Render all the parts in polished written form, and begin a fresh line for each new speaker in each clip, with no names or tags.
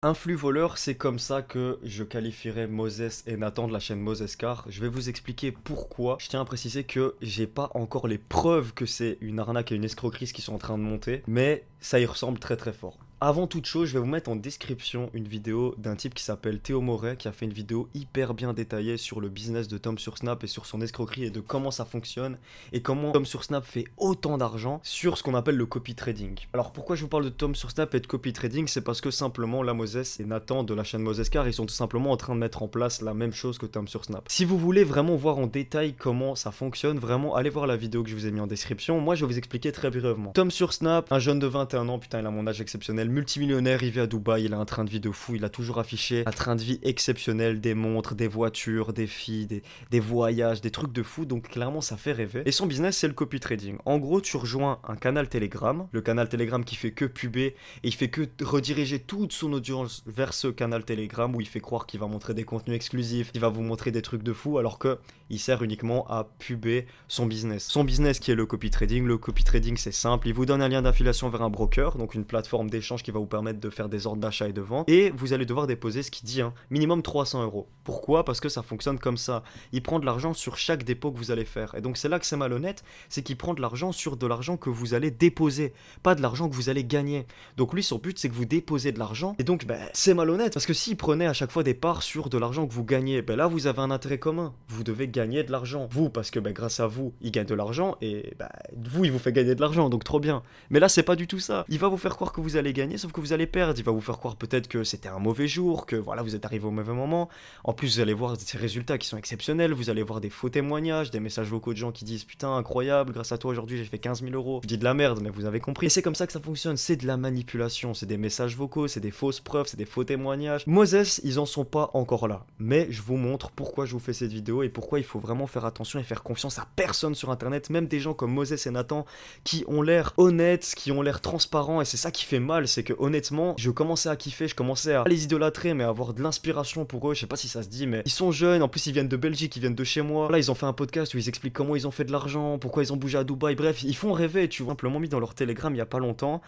Influx voleur, c'est comme ça que je qualifierais Moses et Nathan de la chaîne Moses Car. Je vais vous expliquer pourquoi. Je tiens à préciser que j'ai pas encore les preuves que c'est une arnaque et une escroquerie qui sont en train de monter, mais ça y ressemble très très fort. Avant toute chose, je vais vous mettre en description une vidéo d'un type qui s'appelle Théo Moret, qui a fait une vidéo hyper bien détaillée sur le business de Tom sur Snap et sur son escroquerie et de comment ça fonctionne et comment Tom sur Snap fait autant d'argent sur ce qu'on appelle le copy trading. Alors pourquoi je vous parle de Tom sur Snap et de copy trading? C'est parce que simplement là Moses et Nathan de la chaîne Moses Car, ils sont tout simplement en train de mettre en place la même chose que Tom sur Snap. Si vous voulez vraiment voir en détail comment ça fonctionne, vraiment allez voir la vidéo que je vous ai mis en description. Moi je vais vous expliquer très brièvement. Tom sur Snap, un jeune de 21 ans, putain il a mon âge exceptionnel, multimillionnaire, il vit à Dubaï, il a un train de vie de fou, il a toujours affiché un train de vie exceptionnel, des montres, des voitures, des filles, des voyages, des trucs de fou, donc clairement ça fait rêver. Et son business c'est le copy trading. En gros tu rejoins un canal Telegram, le canal Telegram qui fait que puber et il fait que rediriger toute son audience vers ce canal Telegram où il fait croire qu'il va montrer des contenus exclusifs, qu'il va vous montrer des trucs de fou alors que il sert uniquement à puber son business. Son business qui est le copy trading. Le copy trading c'est simple, il vous donne un lien d'affiliation vers un broker, donc une plateforme d'échange qui va vous permettre de faire des ordres d'achat et de vente, et vous allez devoir déposer ce qu'il dit, minimum 300 euros. Pourquoi? Parce que ça fonctionne comme ça. Il prend de l'argent sur chaque dépôt que vous allez faire. Et donc c'est là que c'est malhonnête, c'est qu'il prend de l'argent sur de l'argent que vous allez déposer, pas de l'argent que vous allez gagner. Donc lui son but c'est que vous déposez de l'argent, et donc c'est malhonnête, parce que s'il prenait à chaque fois des parts sur de l'argent que vous gagnez, là vous avez un intérêt commun, vous devez gagner de l'argent. Vous, parce que grâce à vous, il gagne de l'argent, et vous, il vous fait gagner de l'argent, donc trop bien. Mais là c'est pas du tout ça. Il va vous faire croire que vous allez gagner, sauf que vous allez perdre. Il va vous faire croire peut-être que c'était un mauvais jour, que voilà, vous êtes arrivé au mauvais moment. En plus, vous allez voir des résultats qui sont exceptionnels, vous allez voir des faux témoignages, des messages vocaux de gens qui disent putain, incroyable, grâce à toi aujourd'hui j'ai fait 15 000 euros. Je dis de la merde, mais vous avez compris. Et c'est comme ça que ça fonctionne, c'est de la manipulation, c'est des messages vocaux, c'est des fausses preuves, c'est des faux témoignages. Moses, ils en sont pas encore là. Mais je vous montre pourquoi je vous fais cette vidéo et pourquoi il faut vraiment faire attention et faire confiance à personne sur internet, même des gens comme Moses et Nathan qui ont l'air honnêtes, qui ont l'air transparents, et c'est ça qui fait mal, c'est que honnêtement, je commençais à kiffer, je commençais à les idolâtrer, mais à avoir de l'inspiration pour eux, je sais pas si ça se dit, mais ils sont jeunes, en plus ils viennent de Belgique, ils viennent de chez moi. Là, ils ont fait un podcast où ils expliquent comment ils ont fait de l'argent, pourquoi ils ont bougé à Dubaï, bref, ils font rêver, tu vois, simplement mis dans leur Telegram il y a pas longtemps.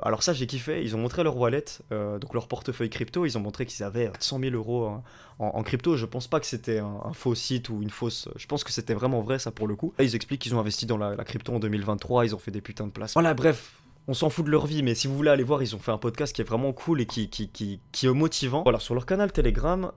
Alors ça j'ai kiffé, ils ont montré leur wallet, donc leur portefeuille crypto, ils ont montré qu'ils avaient 100 000 euros en crypto. Je pense pas que c'était un faux site ou une fausse, je pense que c'était vraiment vrai ça pour le coup. Là ils expliquent qu'ils ont investi dans la crypto en 2023, ils ont fait des putains de places. Voilà bref. On s'en fout de leur vie, mais si vous voulez aller voir, ils ont fait un podcast qui est vraiment cool et qui est motivant. Voilà, sur leur canal Telegram,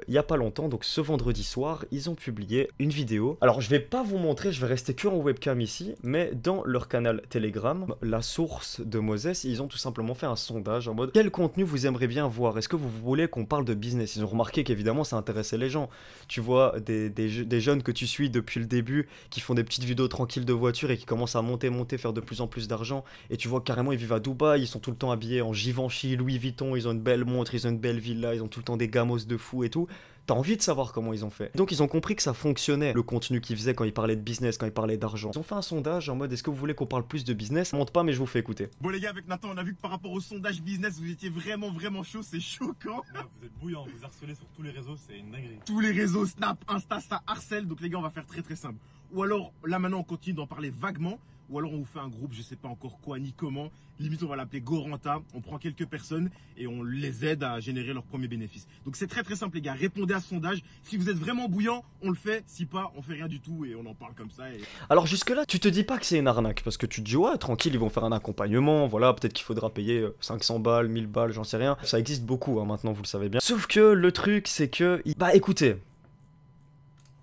il y a pas longtemps, donc ce vendredi soir, ils ont publié une vidéo. Alors, je vais pas vous montrer, je vais rester que en webcam ici, mais dans leur canal Telegram, la source de Moses, ils ont tout simplement fait un sondage en mode quel contenu vous aimeriez bien voir? Est-ce que vous voulez qu'on parle de business? Ils ont remarqué qu'évidemment, ça intéressait les gens. Tu vois, des jeunes que tu suis depuis le début, qui font des petites vidéos tranquilles de voiture et qui commencent à monter, faire de plus en plus d'argent. Et tu vois carrément ils vivent à Dubaï, ils sont tout le temps habillés en Givenchy, Louis Vuitton, ils ont une belle montre, ils ont une belle villa, ils ont tout le temps des gamos de fou et tout. T'as envie de savoir comment ils ont fait. Donc ils ont compris que ça fonctionnait, le contenu qu'ils faisaient quand ils parlaient de business, quand ils parlaient d'argent. Ils ont fait un sondage en mode est-ce que vous voulez qu'on parle plus de business? Ça monte pas mais je vous fais écouter.
Bon les gars, avec Nathan on a vu que par rapport au sondage business vous étiez vraiment chaud, c'est choquant.
Ouais, vous êtes bouillant, vous harcelez sur tous les réseaux, c'est une dinguerie.
Tous les réseaux, Snap, Insta, ça harcèle, donc les gars on va faire très simple. Ou alors là maintenant on continue d'en parler vaguement, ou alors on vous fait un groupe, je sais pas encore quoi ni comment, limite on va l'appeler Goranta, on prend quelques personnes et on les aide à générer leurs premiers bénéfices. Donc c'est très simple les gars, répondez à ce sondage, si vous êtes vraiment bouillant, on le fait, si pas, on fait rien du tout et on en parle comme ça.
Alors jusque là, tu te dis pas que c'est une arnaque, parce que tu te dis ouais tranquille, ils vont faire un accompagnement, voilà, peut-être qu'il faudra payer 500 balles, 1000 balles, j'en sais rien. Ça existe beaucoup maintenant, vous le savez bien. Sauf que le truc c'est que, écoutez.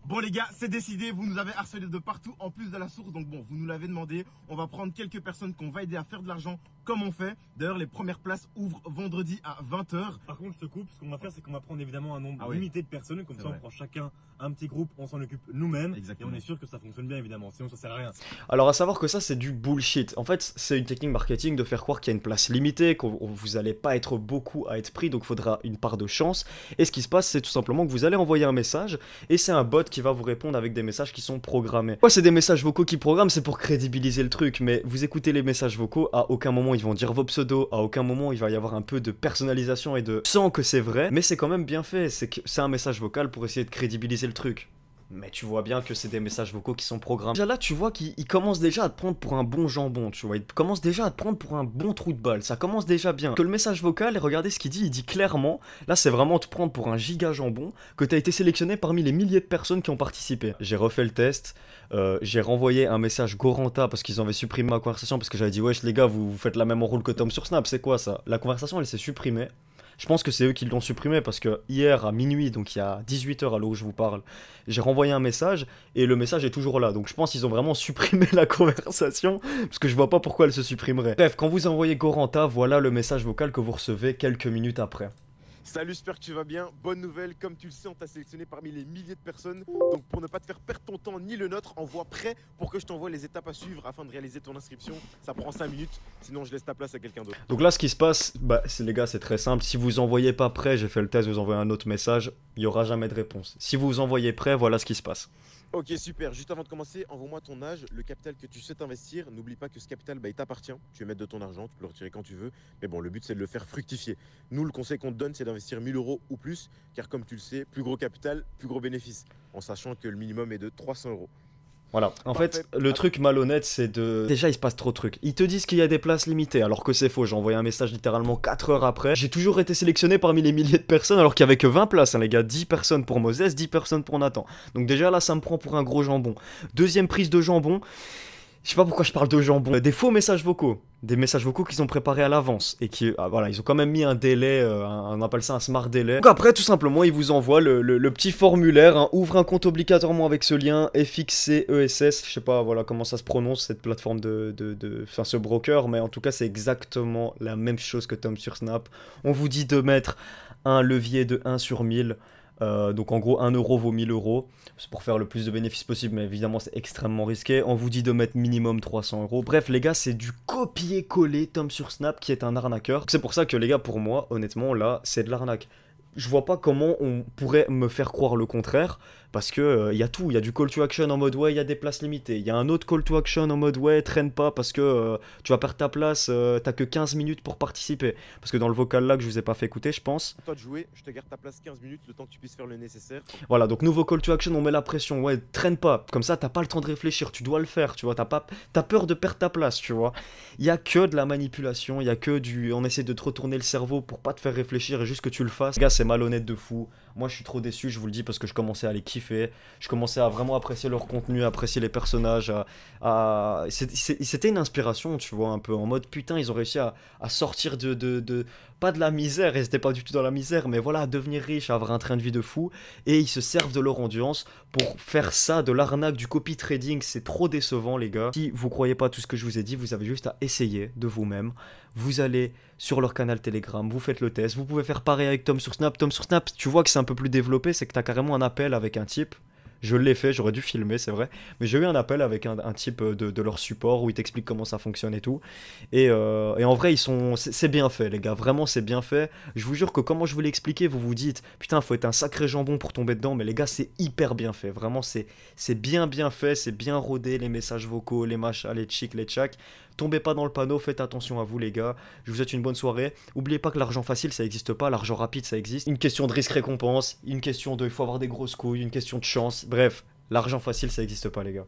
Bon les gars, c'est décidé, vous nous avez harcelé de partout en plus de la source, donc bon, vous nous l'avez demandé, on va prendre quelques personnes qu'on va aider à faire de l'argent comme on fait. D'ailleurs, les premières places ouvrent vendredi à 20 h.
Par contre, je te coupe, ce qu'on va faire, c'est qu'on va prendre évidemment un nombre
oui.
limité de personnes, comme
C'est
ça
vrai.
on prend chacun un petit groupe, on s'en occupe nous-mêmes, et
Exactement.
on est sûr que ça fonctionne bien évidemment, sinon ça sert à rien.
Alors à savoir que ça c'est du bullshit. En fait c'est une technique marketing de faire croire qu'il y a une place limitée, que vous allez pas être beaucoup à être pris, donc il faudra une part de chance. Et ce qui se passe c'est tout simplement que vous allez envoyer un message et c'est un bot qui va vous répondre avec des messages qui sont programmés. Ouais, c'est des messages vocaux qui programment, c'est pour crédibiliser le truc, mais vous écoutez les messages vocaux, à aucun moment ils vont dire vos pseudos, à aucun moment il va y avoir un peu de personnalisation et de sans que c'est vrai, mais c'est quand même bien fait, c'est un message vocal pour essayer de crédibiliser le truc. Mais tu vois bien que c'est des messages vocaux qui sont programmés. Déjà là, tu vois qu'il commence déjà à te prendre pour un bon jambon, tu vois. Il commence déjà à te prendre pour un bon trou de balle. Ça commence déjà bien. Que le message vocal, et regardez ce qu'il dit. Il dit clairement, là c'est vraiment te prendre pour un giga jambon, que t'as été sélectionné parmi les milliers de personnes qui ont participé. J'ai refait le test. J'ai renvoyé un message Goranta parce qu'ils avaient supprimé ma conversation. Parce que j'avais dit, wesh les gars, vous faites la même rôle que Tom sur Snap. C'est quoi ça? La conversation, elle s'est supprimée. Je pense que c'est eux qui l'ont supprimé parce que hier à minuit, donc il y a 18 h à l'heure où je vous parle, j'ai renvoyé un message et le message est toujours là. Donc je pense qu'ils ont vraiment supprimé la conversation parce que je vois pas pourquoi elle se supprimerait. Bref, quand vous envoyez Goranta, voilà le message vocal que vous recevez quelques minutes après.
Salut, j'espère que tu vas bien. Bonne nouvelle, comme tu le sais, on t'a sélectionné parmi les milliers de personnes. Donc pour ne pas te faire perdre ton temps ni le nôtre, envoie prêt pour que je t'envoie les étapes à suivre afin de réaliser ton inscription. Ça prend 5 minutes, sinon je laisse ta place à quelqu'un d'autre.
Donc là, ce qui se passe, bah, les gars, c'est très simple. Si vous envoyez pas prêt, j'ai fait le test, vous envoyez un autre message, il y aura jamais de réponse. Si vous envoyez prêt, voilà ce qui se passe.
Ok, super. Juste avant de commencer, envoie-moi ton âge, le capital que tu souhaites investir. N'oublie pas que ce capital, bah, il t'appartient. Tu veux mettre de ton argent, tu peux le retirer quand tu veux. Mais bon, le but, c'est de le faire fructifier. Nous, le conseil qu'on te donne, c'est d'investir 1000 € ou plus. Car comme tu le sais, plus gros capital, plus gros bénéfice. En sachant que le minimum est de 300 €.
Voilà, en
Parfait.
fait, le truc malhonnête, c'est de... Déjà, il se passe trop de trucs. Ils te disent qu'il y a des places limitées, alors que c'est faux. J'ai envoyé un message littéralement 4 heures après. J'ai toujours été sélectionné parmi les milliers de personnes, alors qu'il y avait que 20 places, hein, les gars. 10 personnes pour Moses, 10 personnes pour Nathan. Donc déjà, là, ça me prend pour un gros jambon. Deuxième prise de jambon. Je sais pas pourquoi je parle de jambon. Des faux messages vocaux. Des messages vocaux qu'ils ont préparés à l'avance. Et qui, voilà, ils ont quand même mis un délai, on appelle ça un smart délai. Donc après, tout simplement, ils vous envoient le petit formulaire. Hein, ouvre un compte obligatoirement avec ce lien, FXCESS. Je sais pas, voilà, comment ça se prononce, cette plateforme enfin, ce broker. Mais en tout cas, c'est exactement la même chose que Tom sur Snap. On vous dit de mettre un levier de 1 sur 1000. Donc en gros 1 euro vaut 1000 €. C'est pour faire le plus de bénéfices possible, mais évidemment c'est extrêmement risqué. On vous dit de mettre minimum 300 €. Bref les gars, c'est du copier-coller Tom sur Snap qui est un arnaqueur. C'est pour ça que les gars, pour moi, honnêtement là, c'est de l'arnaque. Je vois pas comment on pourrait me faire croire le contraire, parce que y a tout, il y a du call to action en mode ouais, il y a des places limitées, il y a un autre call to action en mode ouais, traîne pas parce que tu vas perdre ta place, t'as que 15 minutes pour participer. Parce que dans le vocal là que je vous ai pas fait écouter, je pense.
Toi de jouer, je te garde ta place 15 minutes, le temps que tu puisses faire le nécessaire.
Voilà, donc nouveau call to action, on met la pression, ouais, traîne pas, comme ça t'as pas le temps de réfléchir, tu dois le faire, tu vois, t'as peur de perdre ta place, tu vois. Il y a que de la manipulation, il y a que du... On essaie de te retourner le cerveau pour pas te faire réfléchir et juste que tu le fasses. Les gars, c'est malhonnête de fou. Moi, je suis trop déçu, je vous le dis, parce que je commençais à les kiffer. Je commençais à vraiment apprécier leur contenu, apprécier les personnages. C'était une inspiration, tu vois, un peu en mode putain, ils ont réussi à sortir pas de la misère, ils étaient pas du tout dans la misère, mais voilà, à devenir riche, à avoir un train de vie de fou. Et ils se servent de leur audience pour faire ça, de l'arnaque, du copy trading. C'est trop décevant, les gars. Si vous croyez pas tout ce que je vous ai dit, vous avez juste à essayer de vous-même. Vous allez sur leur canal Telegram, vous faites le test. Vous pouvez faire pareil avec Tom sur Snap. Tom sur Snap, tu vois que c'est un peu plus développé, c'est que t'as carrément un appel avec un type. Je l'ai fait, j'aurais dû filmer, c'est vrai. Mais j'ai eu un appel avec un type de leur support où il t'explique comment ça fonctionne et tout. Et en vrai, c'est bien fait, les gars. Vraiment, c'est bien fait. Je vous jure que comment je vous l'ai expliqué, vous vous dites, putain, faut être un sacré jambon pour tomber dedans. Mais les gars, c'est hyper bien fait. Vraiment, c'est bien fait, c'est bien rodé. Les messages vocaux, les machins, les chics, les tchacs. Tombez pas dans le panneau, faites attention à vous, les gars. Je vous souhaite une bonne soirée. Oubliez pas que l'argent facile, ça n'existe pas. L'argent rapide, ça existe. Une question de risque-récompense, une question de il faut avoir des grosses couilles, une question de chance. Bref, l'argent facile, ça n'existe pas, les gars.